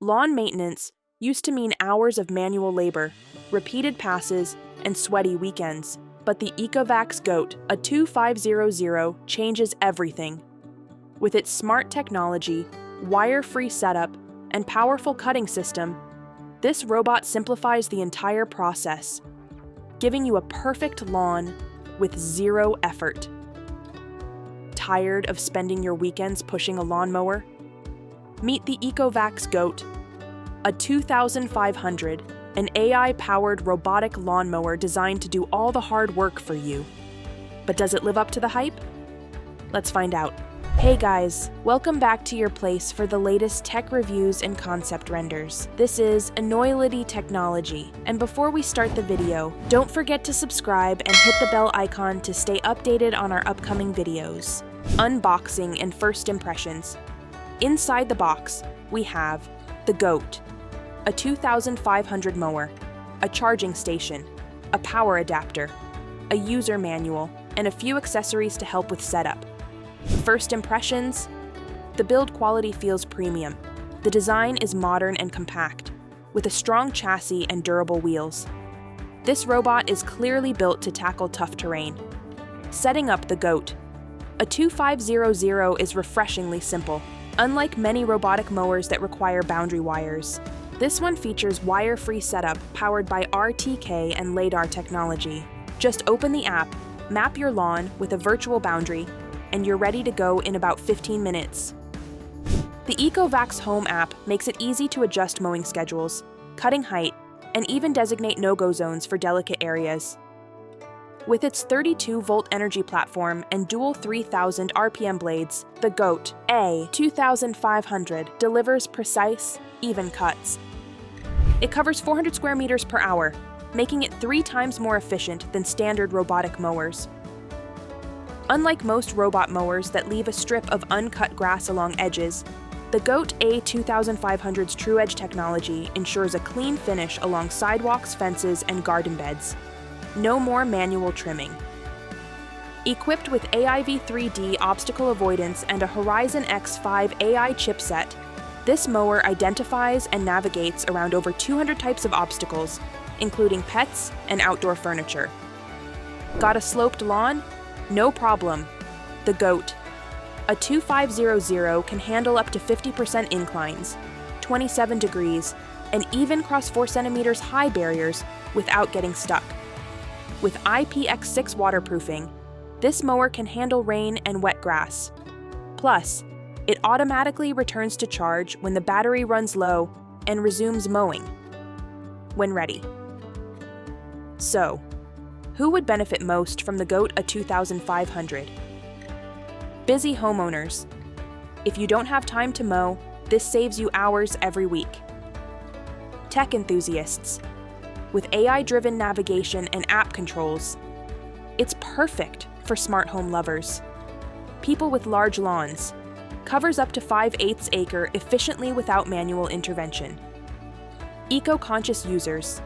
Lawn maintenance used to mean hours of manual labor, repeated passes, and sweaty weekends. But the Ecovacs GOAT A2500 changes everything. With its smart technology, wire-free setup, and powerful cutting system, this robot simplifies the entire process, giving you a perfect lawn with zero effort. Tired of spending your weekends pushing a lawnmower? Meet the Ecovacs GOAT A2500, an AI-powered robotic lawnmower designed to do all the hard work for you. But does it live up to the hype? Let's find out. Hey guys, welcome back to your place for the latest tech reviews and concept renders. This is Enoylity technology, and before we start the video, don't forget to subscribe and hit the bell icon to stay updated on our upcoming videos. Unboxing and first impressions. Inside the box, we have the GOAT A2500 mower, a charging station, a power adapter, a user manual, and a few accessories to help with setup. First impressions: the build quality feels premium. The design is modern and compact, with a strong chassis and durable wheels. This robot is clearly built to tackle tough terrain. Setting up the GOAT A2500 is refreshingly simple. Unlike many robotic mowers that require boundary wires, this one features wire-free setup powered by RTK and LiDAR technology. Just open the app, map your lawn with a virtual boundary, and you're ready to go in about 15 minutes. The Ecovacs Home app makes it easy to adjust mowing schedules, cutting height, and even designate no-go zones for delicate areas. With its 32-volt energy platform and dual 3,000 RPM blades, the GOAT A2500 delivers precise, even cuts. It covers 400 square meters per hour, making it 3 times more efficient than standard robotic mowers. Unlike most robot mowers that leave a strip of uncut grass along edges, the GOAT A2500's TrueEdge technology ensures a clean finish along sidewalks, fences, and garden beds. No more manual trimming. Equipped with AIV3D obstacle avoidance and a Horizon X5 AI chipset, this mower identifies and navigates around over 200 types of obstacles, including pets and outdoor furniture. Got a sloped lawn? No problem. The GOAT A2500 can handle up to 50% inclines, 27 degrees, and even cross 4 centimeters high barriers without getting stuck. With IPX6 waterproofing, this mower can handle rain and wet grass. Plus, it automatically returns to charge when the battery runs low and resumes mowing when ready. So, who would benefit most from the GOAT A2500? Busy homeowners. If you don't have time to mow, this saves you hours every week. Tech enthusiasts. With AI-driven navigation and app controls, it's perfect for smart home lovers. People with large lawns. Covers up to 5/8 acre efficiently without manual intervention. Eco-conscious users.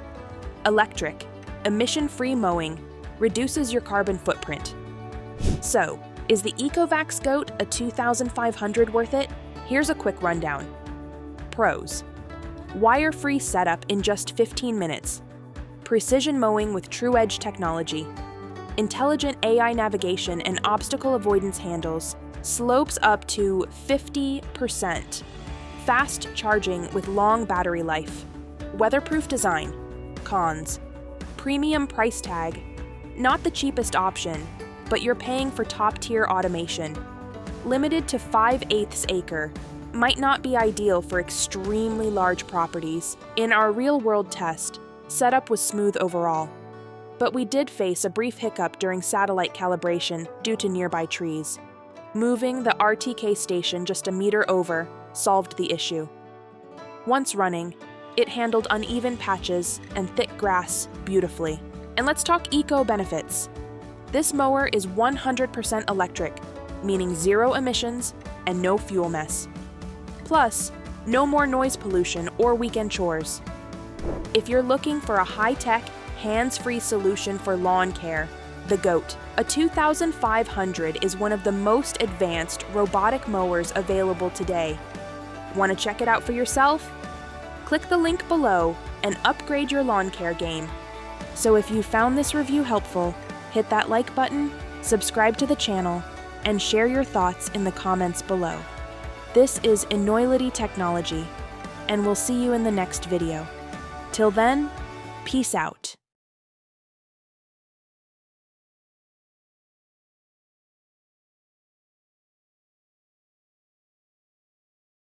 Electric, emission-free mowing reduces your carbon footprint. So, is the Ecovacs GOAT A2500 worth it? Here's a quick rundown. Pros: wire-free setup in just 15 minutes. Precision mowing with TrueEdge technology. Intelligent AI navigation and obstacle avoidance handles. Slopes up to 50%. Fast charging with long battery life. Weatherproof design. Cons: premium price tag. Not the cheapest option, but you're paying for top-tier automation. Limited to 5/8 acre. Might not be ideal for extremely large properties. In our real-world test, setup was smooth overall. But we did face a brief hiccup during satellite calibration due to nearby trees. Moving the RTK station just a meter over solved the issue. Once running, it handled uneven patches and thick grass beautifully. And let's talk eco-benefits. This mower is 100% electric, meaning zero emissions and no fuel mess. Plus, no more noise pollution or weekend chores. If you're looking for a high-tech, hands-free solution for lawn care, the GOAT A2500 is one of the most advanced robotic mowers available today. Want to check it out for yourself? Click the link below and upgrade your lawn care game. So if you found this review helpful, hit that like button, subscribe to the channel, and share your thoughts in the comments below. This is Enoylity Technology, and we'll see you in the next video. Till then, peace out.